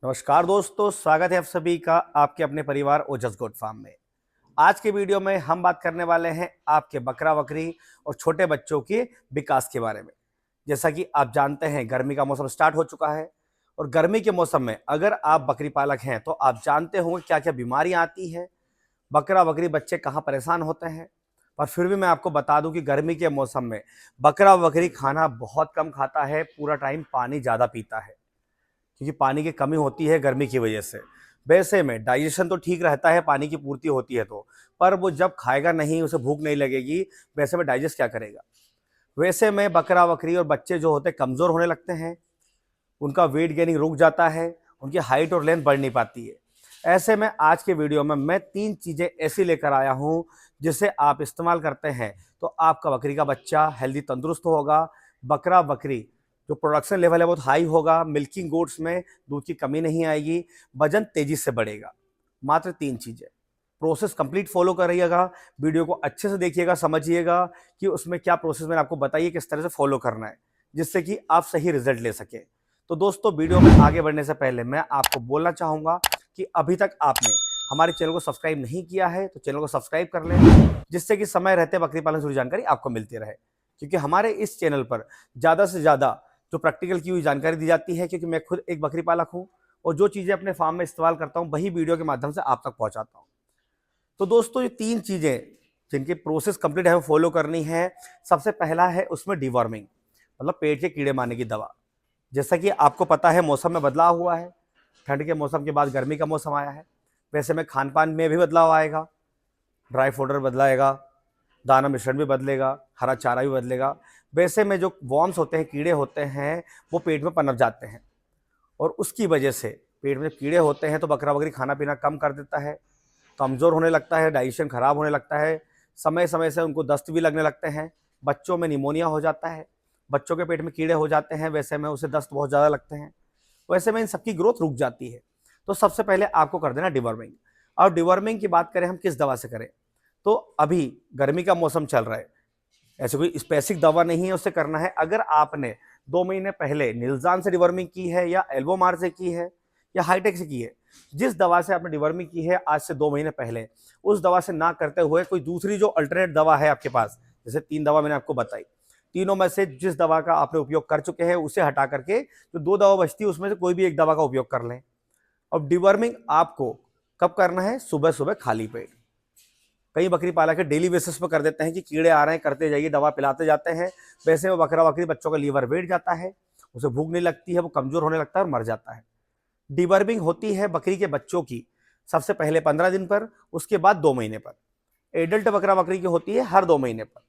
नमस्कार दोस्तों, स्वागत है आप सभी का आपके अपने परिवार ओजस गोट फार्म में। आज के वीडियो में हम बात करने वाले हैं आपके बकरा बकरी और छोटे बच्चों के विकास के बारे में। जैसा कि आप जानते हैं, गर्मी का मौसम स्टार्ट हो चुका है और गर्मी के मौसम में अगर आप बकरी पालक हैं तो आप जानते होंगे क्या क्या बीमारियां आती हैं, बकरा बकरी बच्चे कहाँ परेशान होते हैं। पर फिर भी मैं आपको बता दूं कि गर्मी के मौसम में बकरा बकरी खाना बहुत कम खाता है, पूरा टाइम पानी ज़्यादा पीता है क्योंकि पानी की कमी होती है गर्मी की वजह से। वैसे में डाइजेशन तो ठीक रहता है, पानी की पूर्ति होती है तो, पर वो जब खाएगा नहीं, उसे भूख नहीं लगेगी, वैसे में डाइजेस्ट क्या करेगा। वैसे में बकरा बकरी और बच्चे जो होते हैं कमज़ोर होने लगते हैं, उनका वेट गेनिंग रुक जाता है, उनकी हाइट और लेंथ बढ़ नहीं पाती है। ऐसे में आज के वीडियो में मैं 3 चीज़ें ऐसी लेकर आया हूँ जिसे आप इस्तेमाल करते हैं तो आपका बकरी का बच्चा हेल्दी तंदुरुस्त होगा, बकरा बकरी जो प्रोडक्शन लेवल है बहुत हाई होगा, मिल्किंग गोट्स में दूध की कमी नहीं आएगी, वजन तेजी से बढ़ेगा। मात्र 3 चीज़ें, प्रोसेस कंप्लीट फॉलो करिएगा, वीडियो को अच्छे से देखिएगा, समझिएगा कि उसमें क्या प्रोसेस मैंने आपको बताइए किस तरह से फॉलो करना है, जिससे कि आप सही रिजल्ट ले सकें। तो दोस्तों, वीडियो में आगे बढ़ने से पहले मैं आपको बोलना चाहूँगा कि अभी तक आपने हमारे चैनल को सब्सक्राइब नहीं किया है तो चैनल को सब्सक्राइब कर लें, जिससे कि समय रहते बकरी पालन से जुड़ी जानकारी आपको मिलती रहे। क्योंकि हमारे इस चैनल पर ज़्यादा से ज़्यादा जो प्रैक्टिकल की हुई जानकारी दी जाती है, क्योंकि मैं खुद एक बकरी पालक हूँ और जो चीज़ें अपने फार्म में इस्तेमाल करता हूँ वही वीडियो के माध्यम से आप तक पहुँचाता हूँ। तो दोस्तों, ये 3 चीज़ें जिनकी प्रोसेस कंप्लीट हमें फॉलो करनी है। सबसे पहला है उसमें डिवॉर्मिंग, मतलब पेट के कीड़े मारने की दवा। जैसा कि आपको पता है, मौसम में बदलाव हुआ है, ठंड के मौसम के बाद गर्मी का मौसम आया है। वैसे में खान पान में भी बदलाव आएगा, ड्राई पाउडर बदलाएगा, दाना मिश्रण भी बदलेगा, हरा चारा भी बदलेगा। वैसे में जो वॉर्म्स होते हैं, कीड़े होते हैं, वो पेट में पनप जाते हैं और उसकी वजह से पेट में कीड़े होते हैं तो बकरा बकरी खाना पीना कम कर देता है, कमज़ोर होने लगता है, डाइजेशन खराब होने लगता है, समय समय से उनको दस्त भी लगने लगते हैं, बच्चों में निमोनिया हो जाता है, बच्चों के पेट में कीड़े हो जाते हैं, वैसे में उसे दस्त बहुत ज़्यादा लगते हैं, वैसे में इन सबकी ग्रोथ रुक जाती है। तो सबसे पहले आपको कर देना डिवर्मिंग। और डिवर्मिंग की बात करें हम किस दवा से करें, तो अभी गर्मी का मौसम चल रहा है, ऐसे कोई स्पेसिफिक दवा नहीं है उससे करना है। अगर आपने 2 महीने पहले निल्जान से डिवर्मिंग की है या एल्बोमार से की है या हाईटेक से की है, जिस दवा से आपने डिवर्मिंग की है आज से 2 महीने पहले, उस दवा से ना करते हुए कोई दूसरी जो अल्टरनेट दवा है आपके पास, जैसे 3 दवा मैंने आपको बताई, तीनों में से जिस दवा का आपने उपयोग कर चुके हैं उसे हटा करके जो 2 दवा बचती है उसमें से कोई भी एक दवा का उपयोग कर लें। अब डिवर्मिंग आपको कब करना है? सुबह सुबह खाली पेट। कई बकरी पालक के डेली बेसिस पर कर देते हैं कि कीड़े आ रहे हैं, करते जाइए, दवा पिलाते जाते हैं। वैसे में बकरा बकरी बच्चों का लीवर बैठ जाता है, उसे भूख नहीं लगती है, वो कमजोर होने लगता है और मर जाता है। डिवर्मिंग होती है बकरी के बच्चों की सबसे पहले 15 दिन पर, उसके बाद 2 महीने पर। एडल्ट बकरा बकरी की होती है हर 2 महीने पर।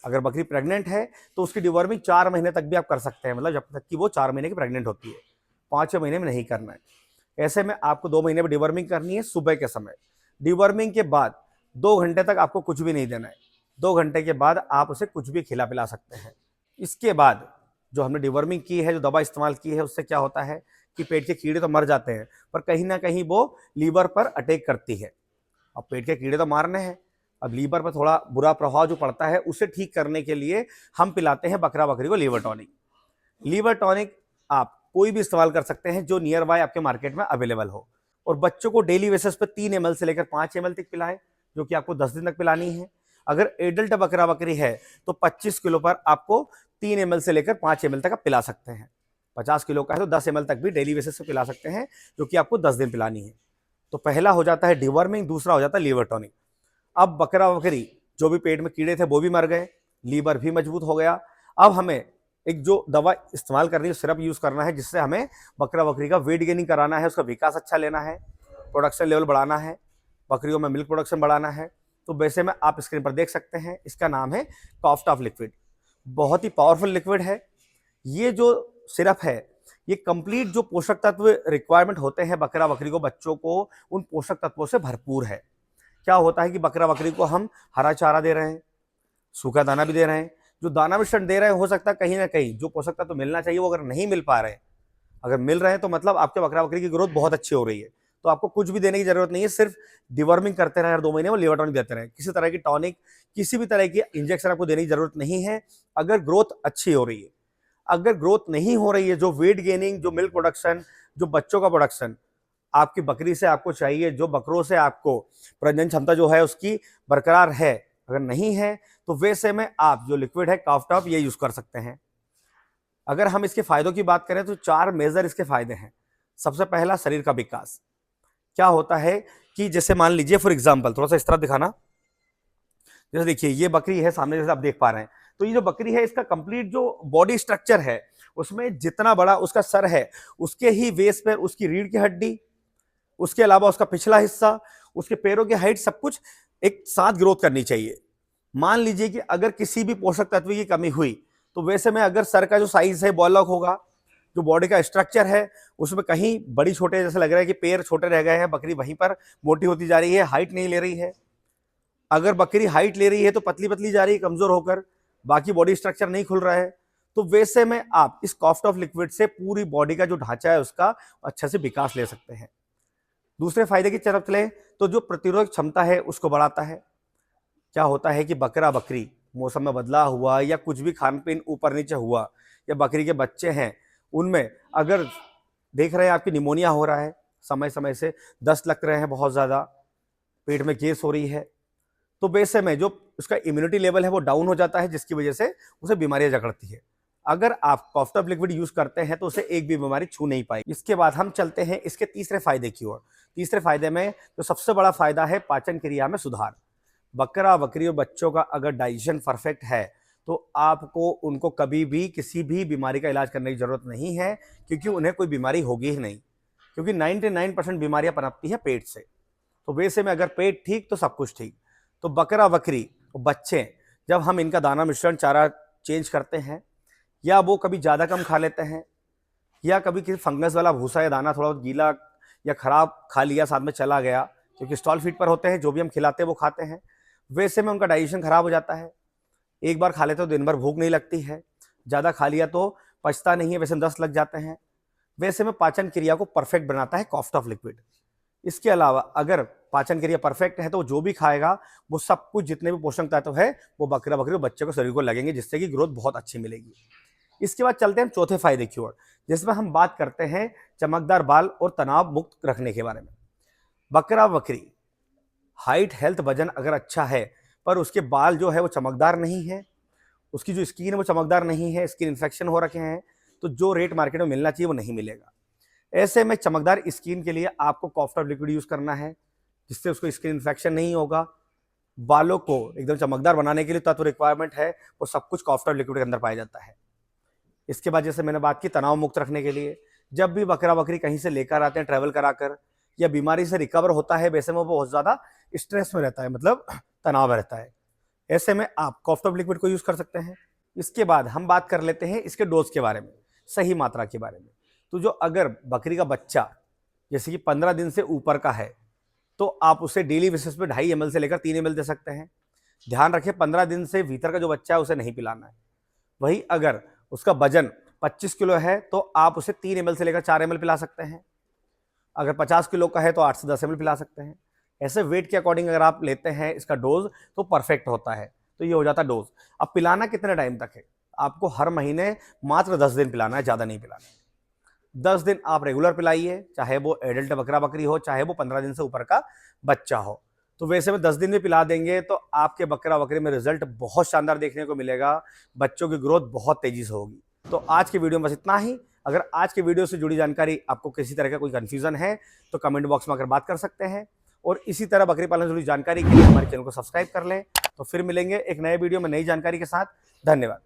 अगर बकरी प्रेग्नेंट है तो उसकी डिवर्मिंग 4 महीने तक भी आप कर सकते हैं, मतलब जब तक कि वो 4 महीने की प्रेग्नेंट होती है, 5वें महीने में नहीं करना है। ऐसे में आपको 2 महीने में डिवर्मिंग करनी है सुबह के समय। डिवर्मिंग के बाद 2 घंटे तक आपको कुछ भी नहीं देना है। 2 घंटे के बाद आप उसे कुछ भी खिला पिला सकते हैं। इसके बाद जो हमने डिवर्मिंग की है, जो दवा इस्तेमाल की है, उससे क्या होता है कि पेट के कीड़े तो मर जाते हैं, पर कहीं ना कहीं वो लीवर पर अटैक करती है। अब पेट के कीड़े तो मारने हैं, अब लीवर पर थोड़ा बुरा प्रभाव जो पड़ता है उसे ठीक करने के लिए हम पिलाते हैं बकरा बकरी को लीवर टॉनिक। लीवर टॉनिक आप कोई भी इस्तेमाल कर सकते हैं जो नियर बाय आपके मार्केट में अवेलेबल हो, और बच्चों को डेली बेसिस पर 3 ml से लेकर 5 ml तक पिलाएं, जो कि आपको 10 दिन तक पिलानी है। अगर एडल्ट बकरा बकरी है तो 25 किलो पर आपको 3 ml से लेकर 5 ml तक आप पिला सकते हैं। 50 किलो का है तो 10 ml तक भी डेली बेसिस पे पिला सकते हैं, जो कि आपको 10 दिन पिलानी है। तो पहला हो जाता है डिवर्मिंग, दूसरा हो जाता है लीवर टॉनिक। अब बकरा बकरी जो भी पेट में कीड़े थे वो भी मर गए, लीवर भी मजबूत हो गया। अब हमें एक जो दवा इस्तेमाल करनी है, सिरप यूज करना है, जिससे हमें बकरा बकरी का वेट गेनिंग कराना है, उसका विकास अच्छा लेना है, प्रोडक्शन लेवल बढ़ाना है, बकरियों में मिल्क प्रोडक्शन बढ़ाना है। तो वैसे में आप स्क्रीन पर देख सकते हैं, इसका नाम है कॉफ्टॉफ लिक्विड। बहुत ही पावरफुल लिक्विड है। ये जो सिरप है, ये कंप्लीट जो पोषक तत्व रिक्वायरमेंट होते हैं बकरा बकरी को, बच्चों को, उन पोषक तत्वों से भरपूर है। क्या होता है कि बकरा बकरी को हम हरा चारा दे रहे हैं, सूखा दाना भी दे रहे हैं, जो दाना मिश्रण दे रहे हैं, हो सकता है कहीं ना कहीं जो पोषक तत्व मिलना चाहिए वो अगर नहीं मिल पा रहे हैं, अगर मिल रहे हैं तो मतलब आपके बकरा बकरी की ग्रोथ बहुत अच्छी हो रही है। तो आपको कुछ भी देने की जरूरत नहीं है, सिर्फ डिवर्मिंग करते रहे, हर 2 महीने में लीवर टॉनिक देते रहे। किसी तरह की टॉनिक, किसी भी तरह की इंजेक्शन आपको देने की जरूरत नहीं है, अगर ग्रोथ अच्छी हो रही है। अगर ग्रोथ नहीं हो रही है, जो वेट गेनिंग, जो मिल्क प्रोडक्शन, जो बच्चों का प्रोडक्शन आपकी बकरी से आपको चाहिए, जो बकरों से आपको प्रजनन क्षमता जो है उसकी बरकरार है, अगर नहीं है तो वैसे में आप जो लिक्विड है कॉफ टॉप ये यूज कर सकते हैं। अगर हम इसके फायदों की बात करें तो 4 मेजर इसके फायदे हैं। सबसे पहला, शरीर का विकास। क्या होता है कि जैसे मान लीजिए फॉर एग्जांपल, थोड़ा सा इस तरह दिखाना, जैसे देखिए ये बकरी है सामने, जैसे आप देख पा रहे हैं, तो ये जो बकरी है इसका कंप्लीट जो बॉडी स्ट्रक्चर है उसमें जितना बड़ा उसका सर है उसके ही बेस पर उसकी रीढ़ की हड्डी, उसके अलावा उसका पिछला हिस्सा, उसके पैरों की हाइट, सब कुछ एक साथ ग्रोथ करनी चाहिए। मान लीजिए कि अगर किसी भी पोषक तत्व की कमी हुई तो वैसे में अगर सर का जो साइज है बॉलक होगा, जो बॉडी का स्ट्रक्चर है उसमें कहीं बड़ी छोटे, जैसे लग रहा है कि पैर छोटे रह गए हैं, बकरी वहीं पर मोटी होती जा रही है, हाइट नहीं ले रही है। अगर बकरी हाइट ले रही है तो पतली पतली जा रही है कमजोर होकर, बाकी बॉडी स्ट्रक्चर नहीं खुल रहा है, तो वैसे में आप इस कॉफ टॉप लिक्विड से पूरी बॉडी का जो ढांचा है उसका अच्छे से विकास ले सकते हैं। दूसरे फायदे की तरफ चले तो जो प्रतिरोधक क्षमता है उसको बढ़ाता है। क्या होता है कि बकरा बकरी मौसम में बदलाव हुआ या कुछ भी खान पीन ऊपर नीचे हुआ, या बकरी के बच्चे हैं उनमें अगर देख रहे हैं आपकी निमोनिया हो रहा है, समय समय से दस्त लग रहे हैं, बहुत ज़्यादा पेट में गैस हो रही है, तो वैसे में जो उसका इम्यूनिटी लेवल है वो डाउन हो जाता है, जिसकी वजह से उसे बीमारियां जकड़ती है। अगर आप कॉफ टॉप लिक्विड यूज करते हैं तो उसे एक भी बीमारी छू नहीं पाई। इसके बाद हम चलते हैं इसके तीसरे फायदे की ओर। तीसरे फायदे में जो सबसे बड़ा फायदा है पाचन क्रिया में सुधार। बकरा बकरी और बच्चों का अगर डाइजेशन परफेक्ट है तो आपको उनको कभी भी किसी भी बीमारी का इलाज करने की जरूरत नहीं है, क्योंकि उन्हें कोई बीमारी होगी ही नहीं, क्योंकि 99% बीमारियां पनपती है पेट से। तो वैसे में अगर पेट ठीक तो सब कुछ ठीक। तो बकरा बकरी और बच्चे, जब हम इनका दाना मिश्रण चारा चेंज करते हैं, या वो कभी ज़्यादा कम खा लेते हैं, या कभी किसी फंगस वाला भूसा या दाना थोड़ा बहुत गीला या खराब खा लिया साथ में चला गया, क्योंकि स्टॉल फीड पर होते हैं, जो भी हम खिलाते हैं वो खाते हैं, वैसे में उनका डाइजेशन खराब हो जाता है। एक बार खा लेते हो दिन भर भूख नहीं लगती है, ज़्यादा खा लिया तो पचता नहीं है, वैसे में दस्त लग जाते हैं। वैसे में पाचन क्रिया को परफेक्ट बनाता है कॉफ टॉप लिक्विड। इसके अलावा अगर पाचन क्रिया परफेक्ट है तो जो भी खाएगा वो सब कुछ, जितने भी पोषक तत्व है वो बकरा बकरी और बच्चे को शरीर को लगेंगे, जिससे कि ग्रोथ बहुत अच्छी मिलेगी। इसके बाद चलते हैं हम चौथे फायदे की ओर, जिसमें हम बात करते हैं चमकदार बाल और तनाव मुक्त रखने के बारे में। बकरा बकरी हाइट हेल्थ वजन अगर अच्छा है पर उसके बाल जो है वो चमकदार नहीं है, उसकी जो स्किन है वो चमकदार नहीं है, स्किन इन्फेक्शन हो रखे हैं, तो जो रेट मार्केट में मिलना चाहिए वो नहीं मिलेगा। ऐसे में चमकदार स्किन के लिए आपको कॉफ टॉप लिक्विड यूज करना है, जिससे उसको स्किन इन्फेक्शन नहीं होगा। बालों को एकदम चमकदार बनाने के लिए तत्व रिक्वायरमेंट है वो सब कुछ कॉफ टॉप लिक्विड के अंदर पाया जाता है। इसके बाद जैसे मैंने बात की तनाव मुक्त रखने के लिए, जब भी बकरा बकरी कहीं से लेकर आते हैं ट्रैवल कराकर, या बीमारी से रिकवर होता है, वैसे में वो बहुत ज़्यादा स्ट्रेस में रहता है, मतलब तनाव में रहता है, ऐसे में आप कॉफ टॉप लिक्विड को यूज़ कर सकते हैं। इसके बाद हम बात कर लेते हैं इसके डोज के बारे में, सही मात्रा के बारे में। तो जो अगर बकरी का बच्चा जैसे कि 15 दिन से ऊपर का है तो आप उसे डेली बेसिस पे 2.5 ml से लेकर 3 ml दे सकते हैं। ध्यान रखें 15 दिन से भीतर का जो बच्चा है उसे नहीं पिलाना है। वही अगर उसका वजन 25 किलो है तो आप उसे 3 ml से लेकर 4 ml पिला सकते हैं। अगर 50 किलो का है तो 8 से 10 ml पिला सकते हैं। ऐसे वेट के अकॉर्डिंग अगर आप लेते हैं इसका डोज तो परफेक्ट होता है। तो ये हो जाता है डोज। अब पिलाना कितने टाइम तक है? आपको हर महीने मात्र 10 दिन पिलाना है, ज़्यादा नहीं पिलाना है। 10 दिन आप रेगुलर पिलाइए, चाहे वो एडल्ट बकरा बकरी हो, चाहे वो 15 दिन से ऊपर का बच्चा हो। तो वैसे में 10 दिन में पिला देंगे तो आपके बकरा बकरी में रिजल्ट बहुत शानदार देखने को मिलेगा, बच्चों की ग्रोथ बहुत तेजी से होगी। तो आज की वीडियो में बस इतना ही। अगर आज की वीडियो से जुड़ी जानकारी आपको किसी तरह का कोई कंफ्यूजन है तो कमेंट बॉक्स में आकर बात कर सकते हैं, और इसी तरह बकरी पालन से जुड़ी जानकारी के लिए हमारे चैनल को सब्सक्राइब कर लें। तो फिर मिलेंगे एक नए वीडियो में नई जानकारी के साथ। धन्यवाद।